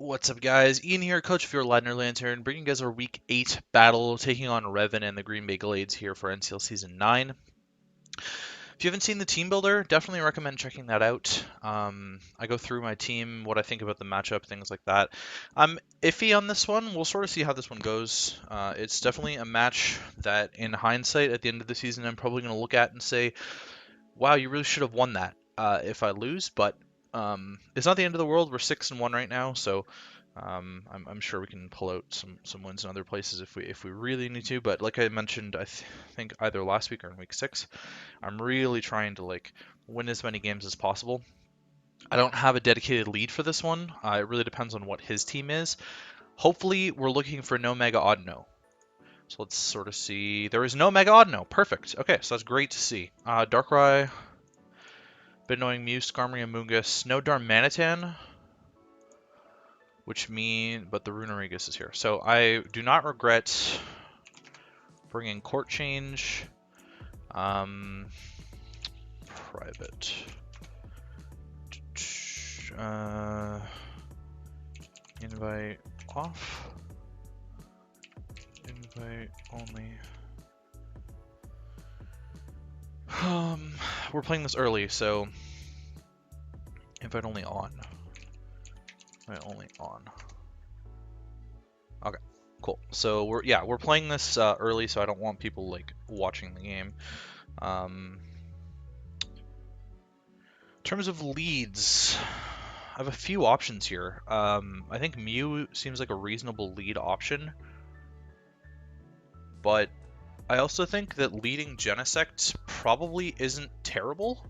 What's up, guys? Ian here, coach for your Ladner Lanturn, bringing you guys our Week 8 battle, taking on Revan and the Green Bay Gallades here for NCL Season 9. If you haven't seen the team builder, definitely recommend checking that out. I go through my team, what I think about the matchup, things like that. I'm iffy on this one. We'll sort of see how this one goes. It's definitely a match that, in hindsight, at the end of the season, I'm probably going to look at and say, wow, you really should have won that if I lose, but it's not the end of the world. We're 6-1 right now, so I'm sure we can pull out some wins in other places if we really need to. But like I mentioned, I think either last week or in week 6, I'm really trying to win as many games as possible. I don't have a dedicated lead for this one. It really depends on what his team is. Hopefully, we're looking for no mega odd no. So let's sort of see. There is no mega odd no. Perfect. Okay, so that's great to see. Darkrai, bit annoying Mew, Skarmory, Amoonguss, no Darmanitan. But the Runerigus is here. So I do not regret bringing Court Change. Private. Invite off. Invite only. We're playing this early, so invite only on. Invite only on. Okay, cool. So we're playing this early, so I don't want people watching the game. In terms of leads, I have a few options here. I think Mew seems like a reasonable lead option, but I also think that leading Genesect probably isn't terrible.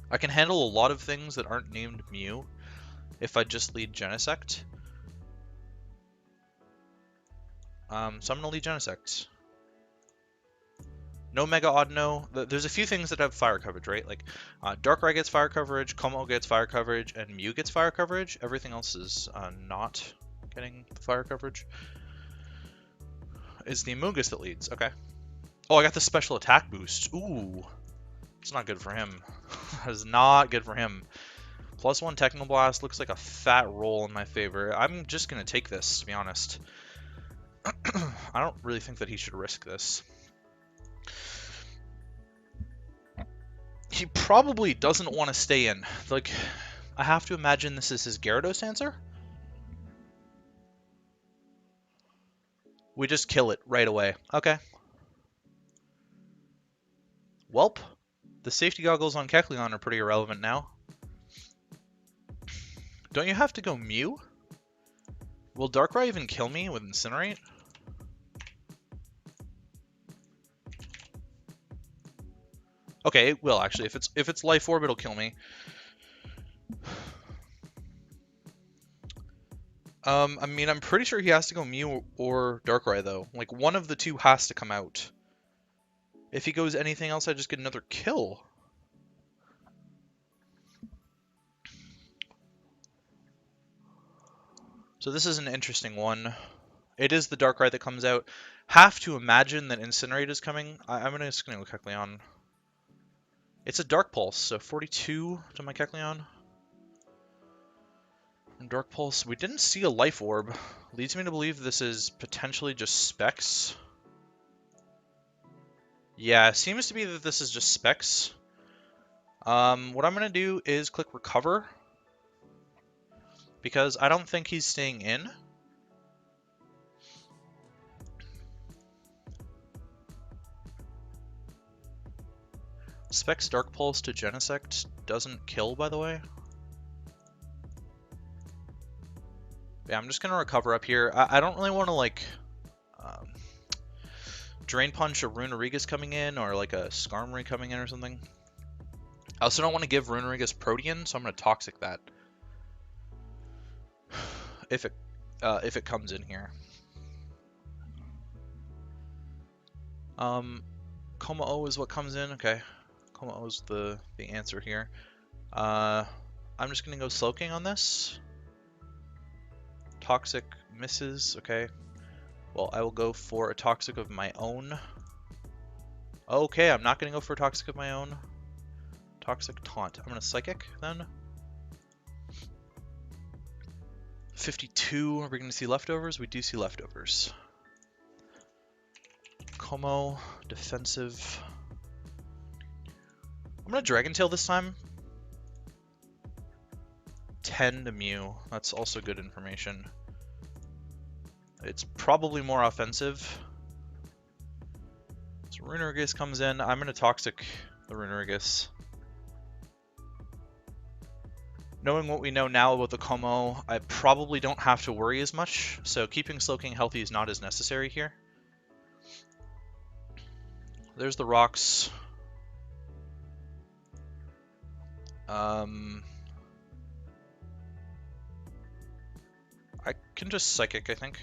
I can handle a lot of things that aren't named Mew if I just lead Genesect. So I'm going to lead Genesect. No Mega Odd No. There's a few things that have fire coverage, right? Like Darkrai gets fire coverage, Kommo-o gets fire coverage, and Mew gets fire coverage. Everything else is not getting the fire coverage. Is the Amoonguss that leads. Okay. Oh, I got the special attack boost. Ooh. It's not good for him. That is not good for him. +1 Technoblast looks like a fat roll in my favor. I'm just going to take this, to be honest. I don't really think that he should risk this. He probably doesn't want to stay in. Like, I have to imagine this is his Gyarados answer. We just kill it right away. Okay. Welp. The safety goggles on Kecleon are pretty irrelevant now. Don't you have to go Mew? Will Darkrai even kill me with Incinerate? Okay, it will actually. If it's Life Orb, it'll kill me. I mean, I'm pretty sure he has to go Mew or Darkrai though. Like one of the two has to come out. If he goes anything else, I just get another kill. So this is an interesting one. It is the Darkrai that comes out. Have to imagine that Incinerate is coming. I'm just going to go Kecleon. It's a Dark Pulse, so 42 to my Kecleon. From Dark Pulse, we didn't see a Life Orb. Leads me to believe this is potentially just Specs. Yeah, it seems to be that this is just Specs. What I'm going to do is click Recover. Because I don't think he's staying in. Specs Dark Pulse to Genesect doesn't kill, by the way. Yeah, I'm just going to recover up here. I don't really want to, Drain Punch a Runerigus coming in, or like a Skarmory coming in or something. I also don't want to give Runerigus Protean, so I'm going to Toxic that. If it comes in here. Kommo-o is what comes in. Okay. Kommo-o is the answer here. I'm just going to go Slowking on this. Toxic misses. Okay. Well, I will go for a Toxic of my own. Okay, I'm not going to go for a Toxic of my own. Toxic Taunt. I'm going to Psychic then. 52. Are we going to see leftovers? We do see leftovers. Kommo-o, defensive. I'm going to Dragon Tail this time. 10 to Mew. That's also good information. It's probably more offensive. So Runerigus comes in. I'm going to Toxic the Runerigus. Knowing what we know now about the Kommo-o, I probably don't have to worry as much. So keeping Slowking healthy is not as necessary here. There's the rocks. I can just Psychic, I think.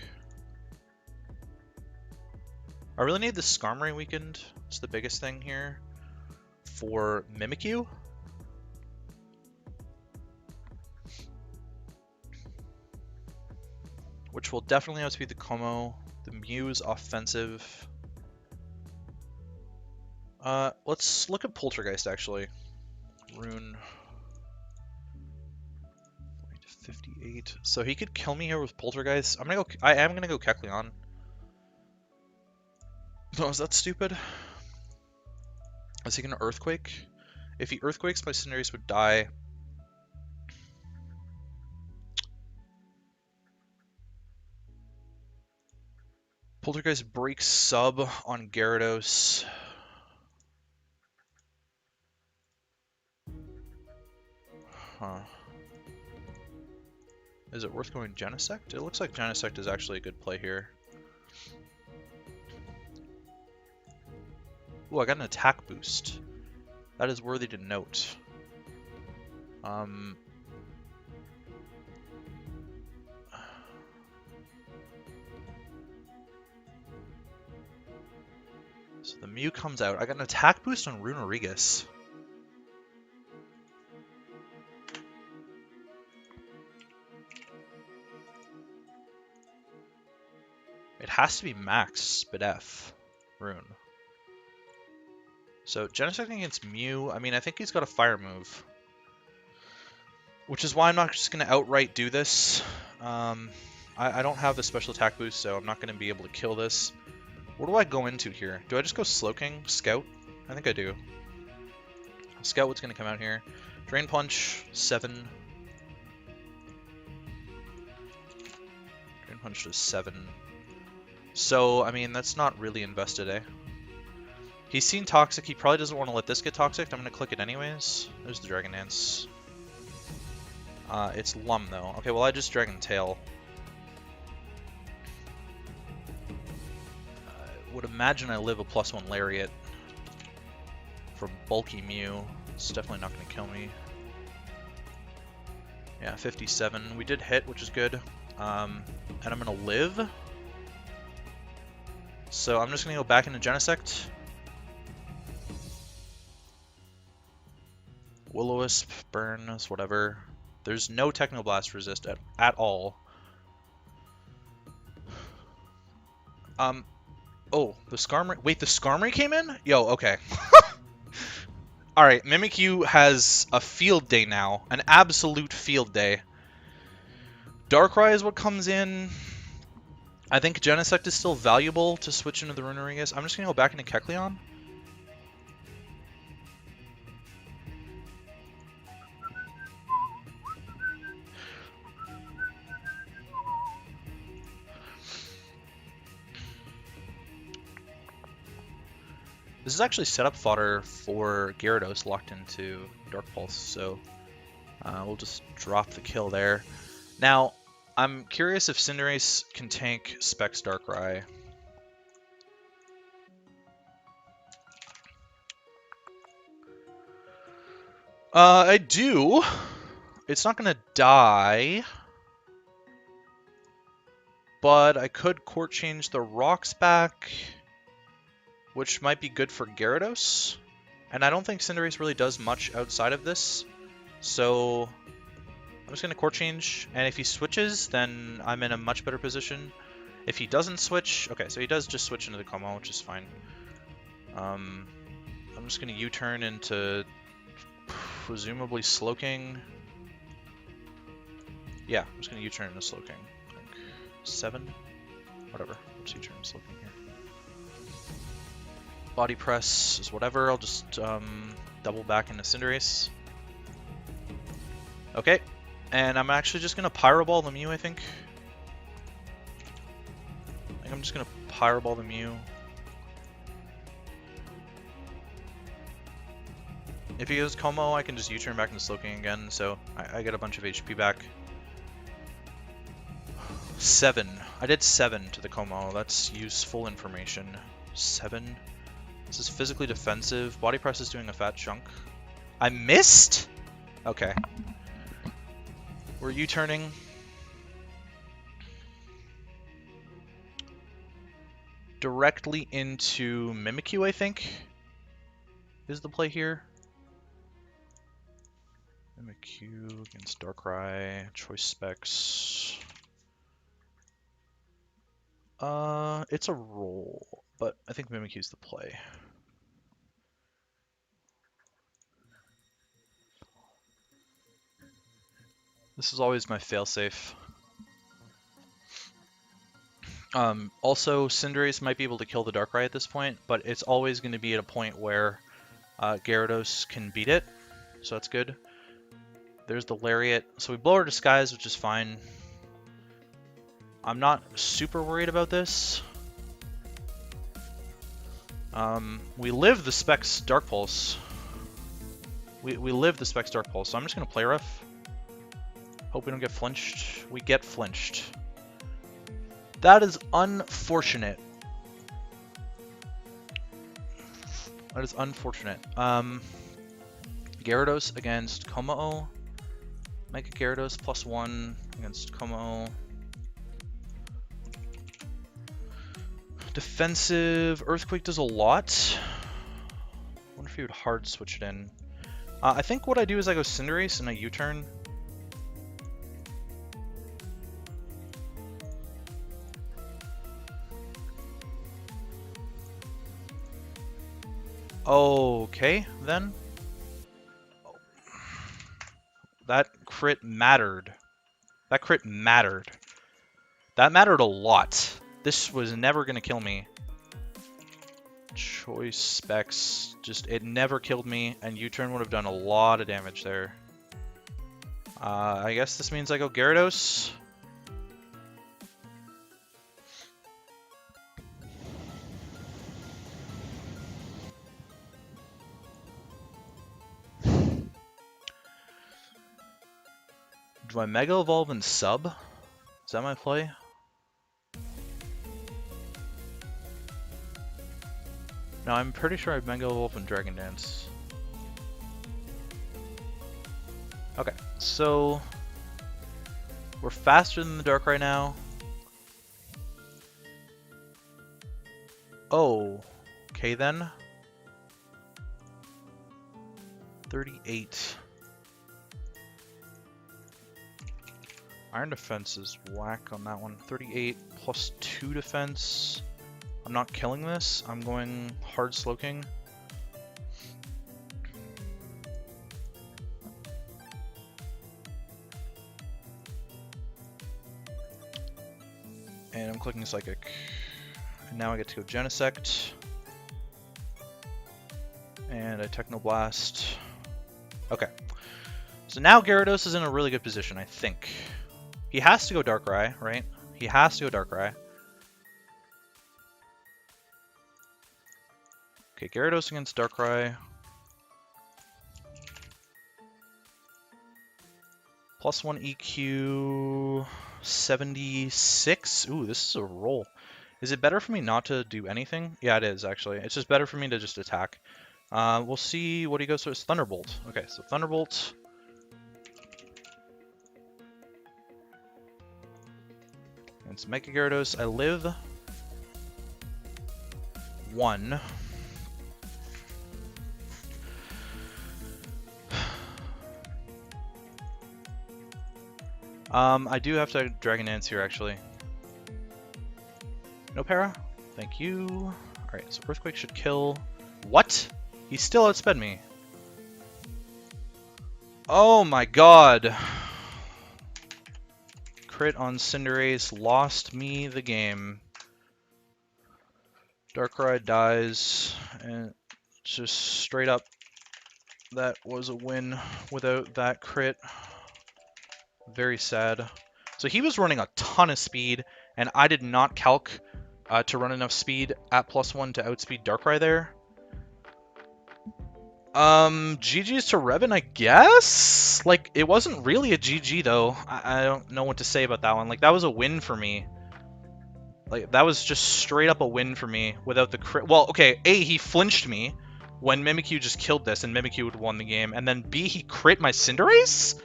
I really need the Skarmory weakened. It's the biggest thing here. For Mimikyu. Which will definitely have to be the Kommo-o. The Mew's offensive. Let's look at Poltergeist, actually. Rune. 58. So he could kill me here with Poltergeist. I am gonna go Kecleon. No, is that stupid? Is he gonna Earthquake? If he Earthquakes, my Cinderace would die. Poltergeist breaks sub on Gyarados. Huh. Is it worth going Genesect? It looks like Genesect is actually a good play here. Ooh, I got an attack boost. That is worthy to note. So the Mew comes out. I got an attack boost on Runerigus. It has to be max Spidef Rune. So Genesecting against Mew, I mean, I think he's got a fire move. Which is why I'm not just going to outright do this. I don't have a special attack boost, so I'm not going to be able to kill this. What do I go into here? Do I just go Slowking? Scout? I think I do. Scout what's going to come out here. Drain Punch, 7. Drain Punch does 7. So, I mean, that's not really invested, eh? He's seen Toxic. He probably doesn't want to let this get Toxic. I'm going to click it anyways. There's the Dragon Dance. It's Lum, though. Okay, well, I just Dragon Tail. I would imagine I live a +1 Lariat from bulky Mew. It's definitely not going to kill me. Yeah, 57. We did hit, which is good. And I'm going to live. So I'm just going to go back into Genesect. Will-O-Wisp, Burns, whatever. There's no Technoblast resist at all. Oh, the Skarmory. Wait, the Skarmory came in? Yo, okay. Alright, Mimikyu has a field day now. An absolute field day. Darkrai is what comes in. I think Genesect is still valuable to switch into the Runerigus. I'm just going to go back into Kecleon. This is actually setup fodder for Gyarados locked into Dark Pulse, so we'll just drop the kill there. Now, I'm curious if Cinderace can tank Specs Darkrai. I do. It's not going to die. But I could Court Change the rocks back, which might be good for Gyarados. And I don't think Cinderace really does much outside of this. So I'm just going to Court Change, and if he switches, then I'm in a much better position. If he doesn't switch... Okay, so he does just switch into the Kommo-o, which is fine. I'm just going to U-turn into presumably Slowking. Yeah, I'm just gonna U-turn into Slowking. 7? Whatever. Let's U-turn into Slowking here. Body press is whatever. I'll just double back into Cinderace. Okay. And I'm actually just gonna Pyro Ball the Mew, I think. I'm just gonna Pyro Ball the Mew. If he goes Kommo-o, I can just U-turn back into Slowking again, so I get a bunch of HP back. 7. I did 7 to the Kommo-o. That's useful information. 7. This is physically defensive. Body press is doing a fat chunk. I missed? Okay. We're U-turning. Directly into Mimikyu, I think, is the play here. Mimikyu against Darkrai. Choice specs. It's a roll, but I think Mimikyu's the play. This is always my failsafe. Also, Cinderace might be able to kill the Darkrai at this point, but it's always going to be at a point where Gyarados can beat it, so that's good. There's the Lariat. So we blow our Disguise, which is fine. I'm not super worried about this. We live the Specs Dark Pulse. We live the Specs Dark Pulse, so I'm just going to play rough. Hope we don't get flinched. We get flinched. That is unfortunate. That is unfortunate. Gyarados against Kommo-o. Mega Gyarados +1 against Kommo-o. Defensive Earthquake does a lot. I wonder if he would hard switch it in. I think what I do is I go Cinderace and I U-turn. Okay, then. That crit mattered. That crit mattered. That mattered a lot. This was never going to kill me. Choice specs. Just, it never killed me, and U-turn would have done a lot of damage there. I guess this means I go Gyarados. Do I Mega Evolve and Sub? Is that my play? No, I'm pretty sure I Mega Evolve and Dragon Dance. Okay, so we're faster than the Darkrai now. Oh, okay then. 38. Iron defense is whack on that one. 38 +2 defense. I'm not killing this. I'm going hard Slowking. And I'm clicking Psychic. And now I get to go Genesect. And I Technoblast. Okay. So now Gyarados is in a really good position, I think. He has to go Darkrai, right? He has to go Darkrai. Okay, Gyarados against Darkrai. +1 EQ, 76. Ooh, this is a roll. Is it better for me not to do anything? Yeah, it is, actually. It's just better for me to just attack. We'll see what he goes for. It's Thunderbolt. Okay, so Thunderbolt. It's Mega Gyarados. I live 1. I do have to Dragon Dance here, actually. No para? Thank you. Alright, so Earthquake should kill. What? He still outsped me. Oh my god. crit on Cinderace lost me the game. Darkrai dies, and just straight up, that was a win without that crit. Very sad. So he was running a ton of speed, and I did not calc to run enough speed at +1 to outspeed Darkrai there. GG's to Revan, I guess? Like, it wasn't really a GG, though. I don't know what to say about that one. Like, that was a win for me. Like, that was just straight up a win for me without the crit. Well, okay, A, he flinched me when Mimikyu just killed this, and Mimikyu would have won the game. And then B, he crit my Cinderace?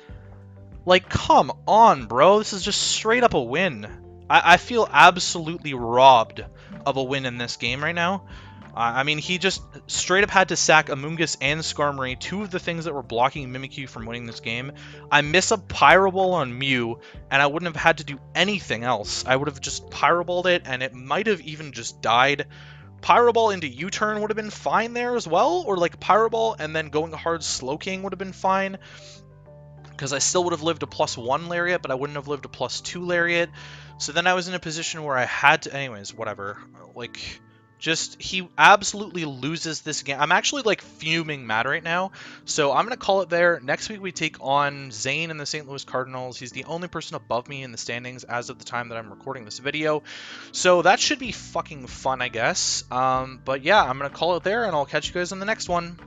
Like, come on, bro. This is just straight up a win. I feel absolutely robbed of a win in this game right now. I mean, he just straight up had to sack Amoonguss and Skarmory, two of the things that were blocking Mimikyu from winning this game. I miss a Pyro Ball on Mew, and I wouldn't have had to do anything else. I would have just Pyro Balled it, and it might have even just died. Pyro Ball into U-turn would have been fine there as well, or like Pyro Ball and then going hard Slowking would have been fine. Because I still would have lived a +1 Lariat, but I wouldn't have lived a +2 Lariat. So then I was in a position where I had to... Anyways, whatever. Like, just... He absolutely loses this game. I'm actually, like, fuming mad right now. So I'm going to call it there. Next week we take on Zane and the St. Louis Cardinals. He's the only person above me in the standings as of the time that I'm recording this video. So that should be fucking fun, I guess. But yeah, I'm going to call it there, and I'll catch you guys on the next one.